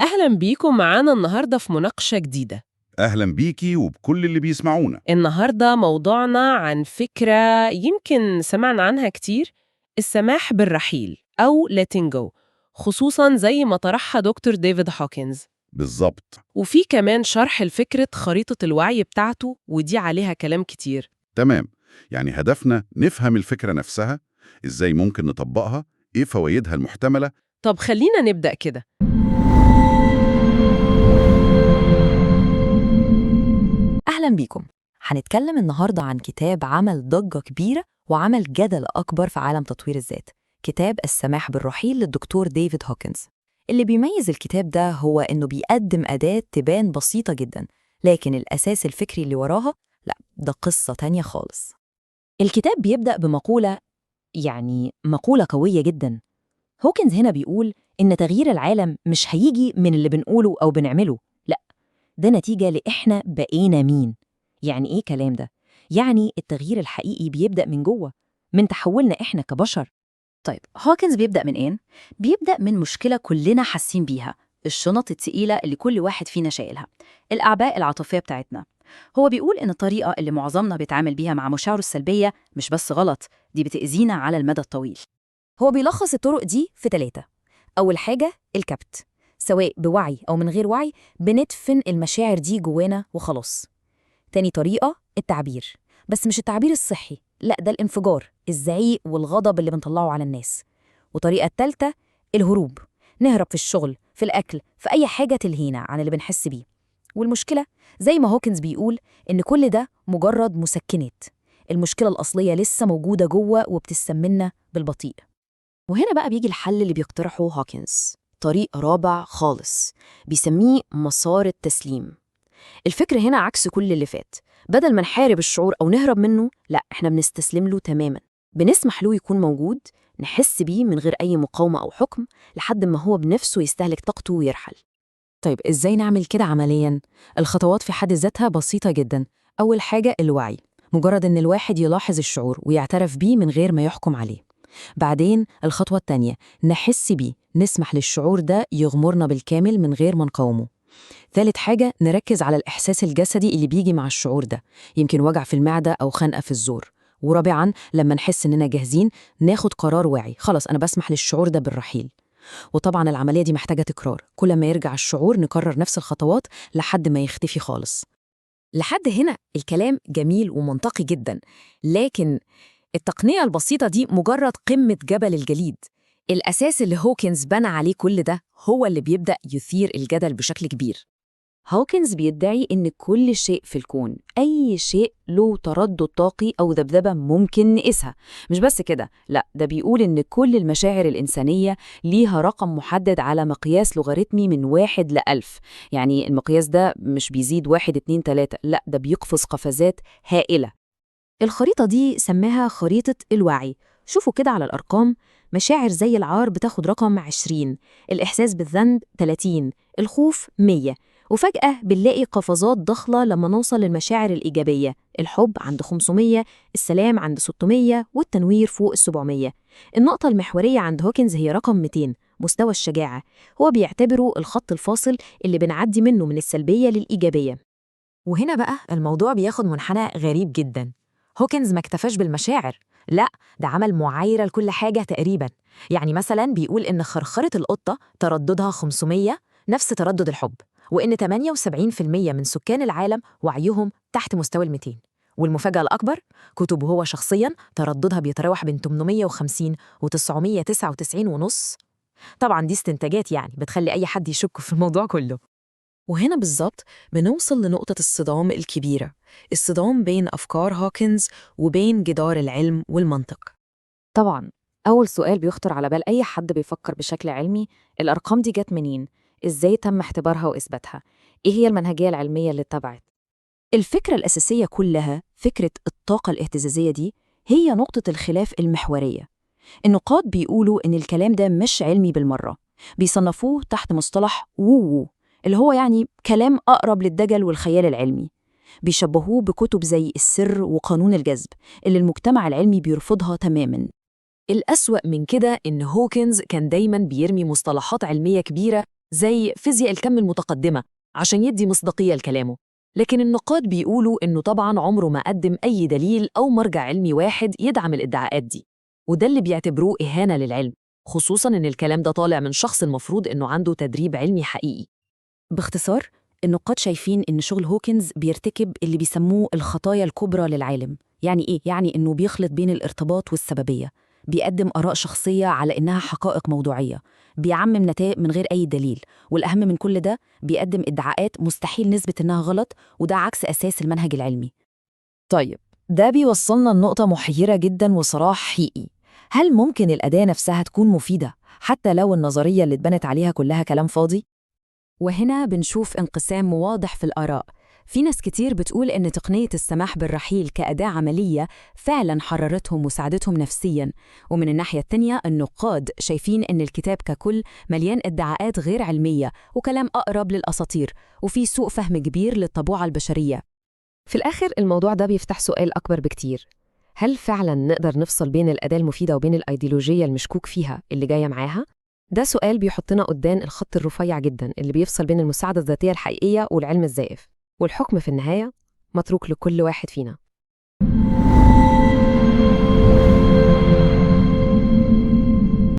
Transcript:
أهلا بيكم معانا النهاردة في مناقشة جديدة. أهلا بيكي وبكل اللي بيسمعونا. النهاردة موضوعنا عن فكرة يمكن سمعنا عنها كتير، السماح بالرحيل أو letting go، خصوصاً زي ما طرحها دكتور ديفيد هوكنز. بالظبط. وفي كمان شرح لفكرة خريطة الوعي بتاعته، ودي عليها كلام كتير. تمام. يعني هدفنا نفهم الفكرة نفسها، إزاي ممكن نطبقها، إيه فوائدها المحتملة. طب خلينا نبدأ كده. أهلا بيكم. هنتكلم النهاردة عن كتاب عمل ضجة كبيرة وعمل جدل أكبر في عالم تطوير الذات، كتاب السماح بالرحيل للدكتور ديفيد هوكنز. اللي بيميز الكتاب ده هو إنه بيقدم أداة تبان بسيطة جدا، لكن الأساس الفكري اللي وراها لا، ده قصة تانية خالص. الكتاب بيبدأ بمقولة، يعني مقولة قوية جدا. هوكنز هنا بيقول إن تغيير العالم مش هيجي من اللي بنقوله أو بنعمله، لا، ده نتيجة لإحنا بقينا مين. يعني إيه كلام ده؟ يعني التغيير الحقيقي بيبدأ من جوه، من تحولنا إحنا كبشر. طيب هوكنز بيبدأ من إيه؟ بيبدأ من مشكلة كلنا حاسين بيها، الشنط التقيلة اللي كل واحد فينا شايلها، الأعباء العاطفية بتاعتنا. هو بيقول إن الطريقة اللي معظمنا بيتعامل بيها مع مشاعره السلبية مش بس غلط، دي بتأذينا على المدى الطويل. هو بيلخص الطرق دي في 3. أول حاجة الكبت، سواء بوعي أو من غير وعي بندفن المشاعر دي جوانا وخلاص. تاني طريقة التعبير، بس مش التعبير الصحي، لا، ده الانفجار، الزعيق والغضب اللي بنطلعه على الناس. وطريقة التالتة الهروب، نهرب في الشغل، في الأكل، في أي حاجة تلهينا عن اللي بنحس بيه. والمشكلة زي ما هوكنز بيقول إن كل ده مجرد مسكنات، المشكلة الأصلية لسه موجودة جوه وبتسمنا بالبطيء. وهنا بقى بيجي الحل اللي بيقترحه هوكنز، طريق رابع خالص بيسميه مسار التسليم. الفكرة هنا عكس كل اللي فات، بدل ما نحارب الشعور أو نهرب منه، لا، إحنا بنستسلم له تماماً، بنسمح له يكون موجود، نحس بيه من غير أي مقاومة أو حكم لحد ما هو بنفسه يستهلك طاقته ويرحل. طيب إزاي نعمل كده عملياً؟ الخطوات في حد ذاتها بسيطة جداً. أول حاجة الوعي، مجرد إن الواحد يلاحظ الشعور ويعترف بيه من غير ما يحكم عليه. بعدين الخطوة التانية نحس بيه، نسمح للشعور ده يغمرنا بالكامل من غير ما نقاومه. ثالث حاجة نركز على الإحساس الجسدي اللي بيجي مع الشعور ده، يمكن وجع في المعدة أو خنقة في الزور. ورابعاً لما نحس إننا جاهزين ناخد قرار واعي، خلاص أنا بسمح للشعور ده بالرحيل. وطبعاً العملية دي محتاجة تكرار، كل ما يرجع الشعور نكرر نفس الخطوات لحد ما يختفي خالص. لحد هنا الكلام جميل ومنطقي جداً، لكن التقنية البسيطة دي مجرد قمة جبل الجليد. الأساس اللي هوكنز بنى عليه كل ده هو اللي بيبدأ يثير الجدل بشكل كبير. هوكنز بيدعي إن كل شيء في الكون، أي شيء له تردد طاقي أو ذبذبة ممكن نقيسها. مش بس كده، لا، ده بيقول إن كل المشاعر الإنسانية ليها رقم محدد على مقياس لوغاريتمي من 1 ل1000. يعني المقياس ده مش بيزيد 1 2 3، لا، ده بيقفز قفزات هائلة. الخريطة دي سماها خريطة الوعي. شوفوا كده على الأرقام، مشاعر زي العار بتاخد رقم 20، الإحساس بالذنب 30، الخوف 100. وفجأة بنلاقي قفزات ضخمة لما نوصل للمشاعر الإيجابية، الحب عند 500، السلام عند 600، والتنوير فوق 700. النقطة المحورية عند هوكنز هي رقم 200، مستوى الشجاعة. هو بيعتبره الخط الفاصل اللي بنعدي منه من السلبية للإيجابية. وهنا بقى الموضوع بياخد منحنى غريب جدا. هوكنز ما اكتفاش بالمشاعر، لا، ده عمل معايرة لكل حاجة تقريبا. يعني مثلا بيقول إن خرخرة القطة ترددها 500 نفس تردد الحب، وإن 78% من سكان العالم وعيهم تحت مستوى 200. والمفاجأة الأكبر، كتبه هو شخصيا ترددها بيتراوح بين 850 و 999 ونص. طبعا دي استنتاجات، يعني بتخلي أي حد يشك في الموضوع كله. وهنا بالظبط بنوصل لنقطة الصدام الكبيرة، الصدام بين أفكار هوكنز وبين جدار العلم والمنطق. طبعاً أول سؤال بيخطر على بال أي حد بيفكر بشكل علمي، الأرقام دي جت منين؟ إزاي تم اختبارها وإثباتها؟ إيه هي المنهجية العلمية اللي اتبعت؟ الفكرة الأساسية كلها، فكرة الطاقة الاهتزازية دي، هي نقطة الخلاف المحورية. النقاد بيقولوا إن الكلام ده مش علمي بالمرة، بيصنفوه تحت مصطلح وو، اللي هو يعني كلام أقرب للدجل والخيال العلمي. بيشبهوه بكتب زي السر وقانون الجذب اللي المجتمع العلمي بيرفضها تماماً. الأسوأ من كده إن هوكنز كان دايماً بيرمي مصطلحات علمية كبيرة زي فيزياء الكم المتقدمة عشان يدي مصداقية لكلامه. لكن النقاد بيقولوا إنه طبعاً عمره ما قدم أي دليل أو مرجع علمي واحد يدعم الادعاءات دي، وده اللي بيعتبروه إهانة للعلم، خصوصاً إن الكلام ده طالع من شخص المفروض إنه عنده تدريب علمي حقيقي. باختصار، النقاد شايفين إن شغل هوكنز بيرتكب اللي بيسموه الخطايا الكبرى للعالم. يعني إيه؟ يعني إنه بيخلط بين الارتباط والسببية، بيقدم آراء شخصية على إنها حقائق موضوعية، بيعمم نتائج من غير أي دليل، والأهم من كل ده بيقدم ادعاءات مستحيل نثبت إنها غلط، وده عكس أساس المنهج العلمي. طيب، ده بيوصلنا لنقطة محيرة جداً وصراع حقيقي. هل ممكن الأداة نفسها تكون مفيدة حتى لو النظرية اللي اتبنت عليها كلها كلام فاضي؟ وهنا بنشوف انقسام واضح في الآراء. في ناس كتير بتقول إن تقنية السماح بالرحيل كأداة عملية فعلاً حررتهم وساعدتهم نفسياً، ومن الناحية التانية النقاد شايفين إن الكتاب ككل مليان ادعاءات غير علمية وكلام أقرب للأساطير، وفي سوء فهم كبير للطبوعة البشرية. في الآخر الموضوع ده بيفتح سؤال أكبر بكتير. هل فعلاً نقدر نفصل بين الأداة المفيدة وبين الأيديولوجية المشكوك فيها اللي جاية معاها؟ ده سؤال بيحطنا قدام الخط الرفيع جداً اللي بيفصل بين المساعدة الذاتية الحقيقية والعلم الزائف، والحكم في النهاية متروك لكل واحد فينا.